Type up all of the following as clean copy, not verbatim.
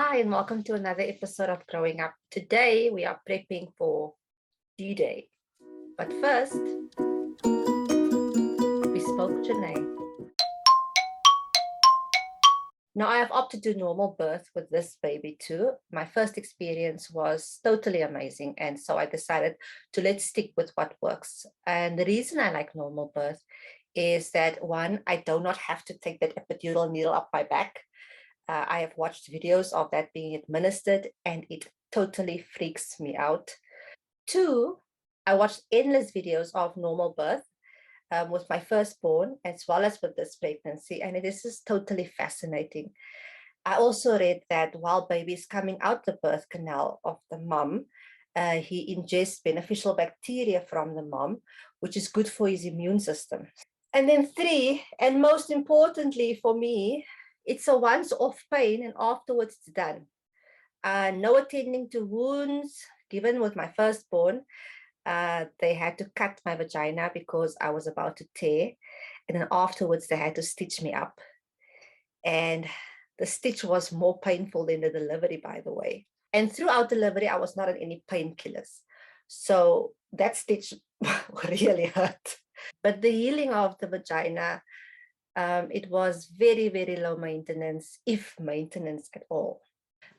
Hi, and welcome to another episode of Growing Up. Today, we are prepping for D-Day. But first, bespoke Janae. Now, I have opted to normal birth with this baby too. My first experience was totally amazing. And so I decided to let's stick with what works. And the reason I like normal birth is that one, I do not have to take that epidural needle up my back. I have watched videos of that being administered and it totally freaks me out. Two, I watched endless videos of normal birth with my firstborn as well as with this pregnancy, and it is just totally fascinating. I also read that while baby is coming out the birth canal of the mom, he ingests beneficial bacteria from the mom, which is good for his immune system. And then three, and most importantly for me, it's a once-off pain and afterwards it's done. No attending to wounds. Given with my firstborn, they had to cut my vagina because I was about to tear. And then afterwards, they had to stitch me up. And the stitch was more painful than the delivery, by the way. And throughout delivery, I was not on any painkillers. So that stitch really hurt. But the healing of the vagina, it was very, very low maintenance, if maintenance at all.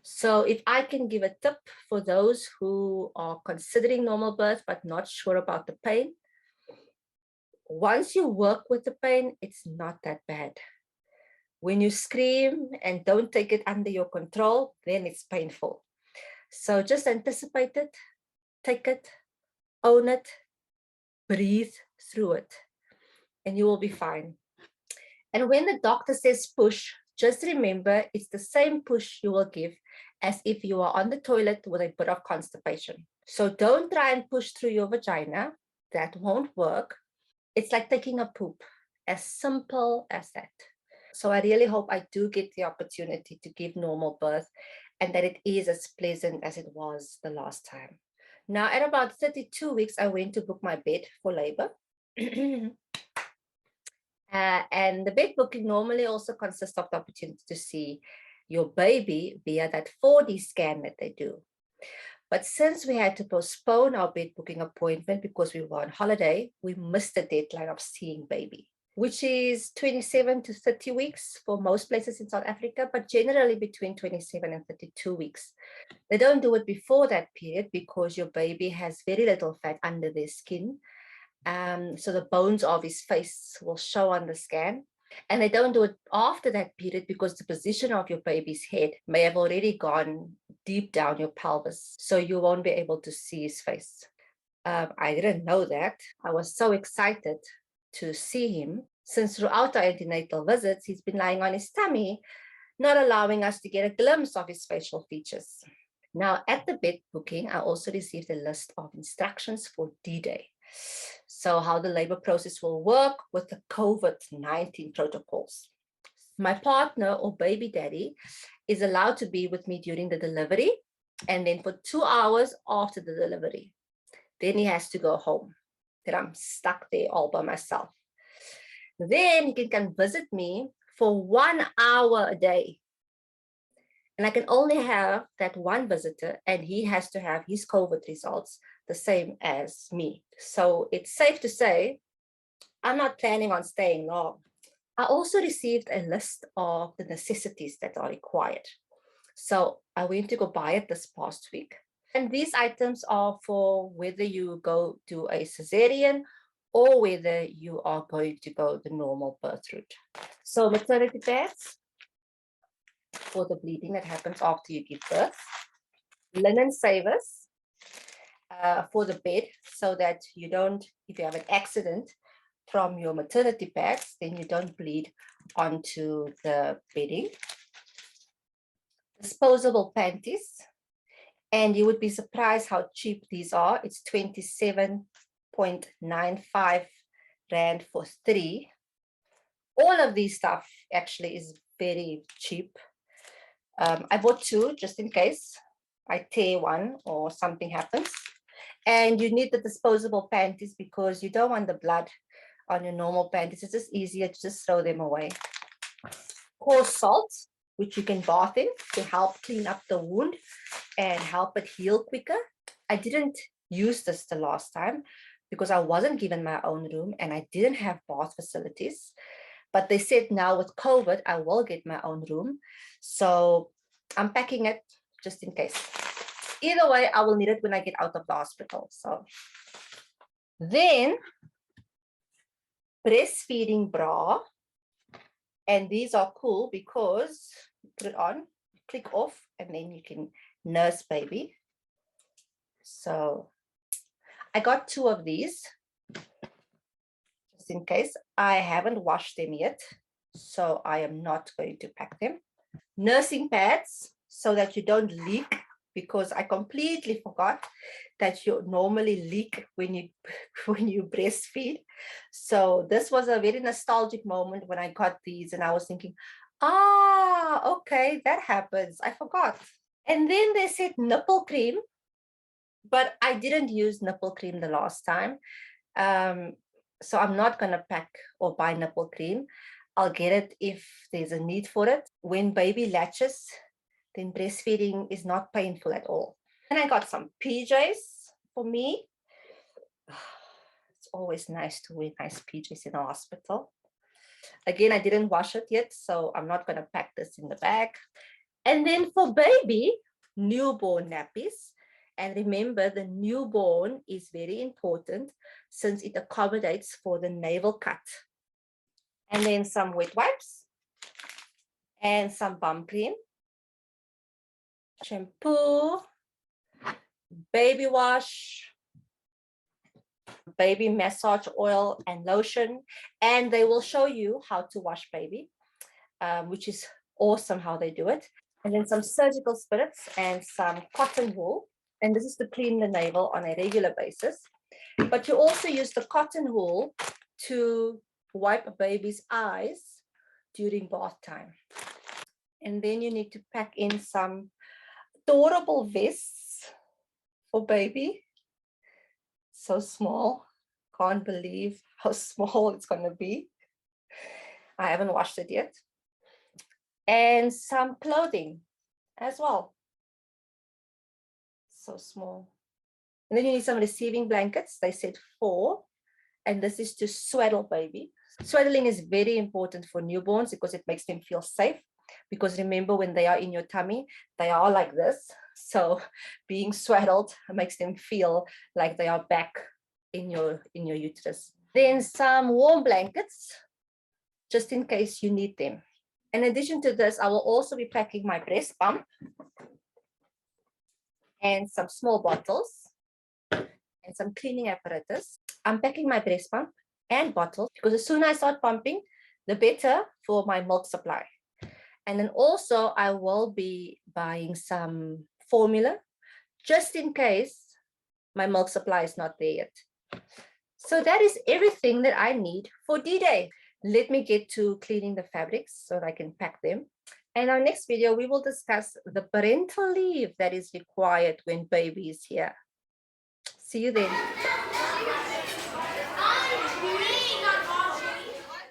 So if I can give a tip for those who are considering normal birth but not sure about the pain, once you work with the pain, it's not that bad. When you scream and don't take it under your control, then it's painful. So just anticipate it, take it, own it, breathe through it, and you will be fine. And when the doctor says push, just remember it's the same push you will give as if you are on the toilet with a bit of constipation. So don't try and push through your vagina. That won't work. It's like taking a poop, as simple as that. So I really hope I do get the opportunity to give normal birth and that it is as pleasant as it was the last time. Now, at about 32 weeks, I went to book my bed for labor. And the bed booking normally also consists of the opportunity to see your baby via that 4D scan that they do. But since we had to postpone our bed booking appointment because we were on holiday, we missed the deadline of seeing baby, which is 27 to 30 weeks for most places in South Africa, but generally between 27 and 32 weeks. They don't do it before that period because your baby has very little fat under their skin. So the bones of his face will show on the scan. And they don't do it after that period because the position of your baby's head may have already gone deep down your pelvis, so you won't be able to see his face. I didn't know that. I was so excited to see him since throughout our antenatal visits, he's been lying on his tummy, not allowing us to get a glimpse of his facial features. Now, at the bed booking, I also received a list of instructions for D-Day. So how the labor process will work with the COVID-19 protocols. My partner or baby daddy is allowed to be with me during the delivery and then for 2 hours after the delivery. Then he has to go home. Then I'm stuck there all by myself. Then he can come visit me for 1 hour a day. And I can only have that one visitor, and he has to have his COVID results the same as me. So it's safe to say I'm not planning on staying long. I also received a list of the necessities that are required. So I went to go buy it this past week. And these items are for whether you go to a cesarean or whether you are going to go the normal birth route. So maternity pads for the bleeding that happens after you give birth, linen savers for the bed so that you don't, if you have an accident from your maternity pads, then you don't bleed onto the bedding. Disposable panties, and you would be surprised how cheap these are. It's 27.95 Rand for 3. All of these stuff actually is very cheap. I bought 2 just in case I tear one or something happens. And you need the disposable panties because you don't want the blood on your normal panties. It's just easier to just throw them away. Coarse salt. which you can bath in to help clean up the wound and help it heal quicker. I didn't use this the last time because I wasn't given my own room and I didn't have bath facilities. But they said now with COVID, I will get my own room. So I'm packing it just in case. Either way, I will need it when I get out of the hospital. So then breastfeeding bra. And these are cool because you put it on, click off, and then you can nurse baby. So I got 2 of these just in case. I haven't washed them yet, so I am not going to pack them. Nursing pads so that you don't leak, because I completely forgot that you normally leak when you breastfeed. So this was a very nostalgic moment when I got these and I was thinking, okay, that happens. I forgot. And then they said nipple cream, but I didn't use nipple cream the last time. So I'm not going to pack or buy nipple cream. I'll get it if there's a need for it. When baby latches, then breastfeeding is not painful at all. And I got some PJs for me. It's always nice to wear nice PJs in a hospital. Again, I didn't wash it yet, so I'm not going to pack this in the bag. And then for baby, newborn nappies. And remember, the newborn is very important since it accommodates for the navel cut. And then some wet wipes and some bum cream, shampoo, baby wash, baby massage oil and lotion. And they will show you how to wash baby, which is awesome how they do it. And then some surgical spirits and some cotton wool. And this is to clean the navel on a regular basis. But you also use the cotton wool to wipe a baby's eyes during bath time. And then you need to pack in some adorable vests for baby. So small. Can't believe how small it's going to be. I haven't washed it yet. And some clothing as well. So small. And then you need some receiving blankets. They said 4. And this is to swaddle baby. Swaddling is very important for newborns because it makes them feel safe. Because remember, when they are in your tummy, they are like this. So being swaddled makes them feel like they are back in your uterus. Then some warm blankets, just in case you need them. In addition to this, I will also be packing my breast pump and some small bottles and some cleaning apparatus. I'm packing my breast pump and bottles because as soon as I start pumping, the better for my milk supply. And then also I will be buying some formula just in case my milk supply is not there yet. So that is everything that I need for D-Day. Let me get to cleaning the fabrics so that I can pack them. And our next video, we will discuss the parental leave that is required when baby is here. See you then.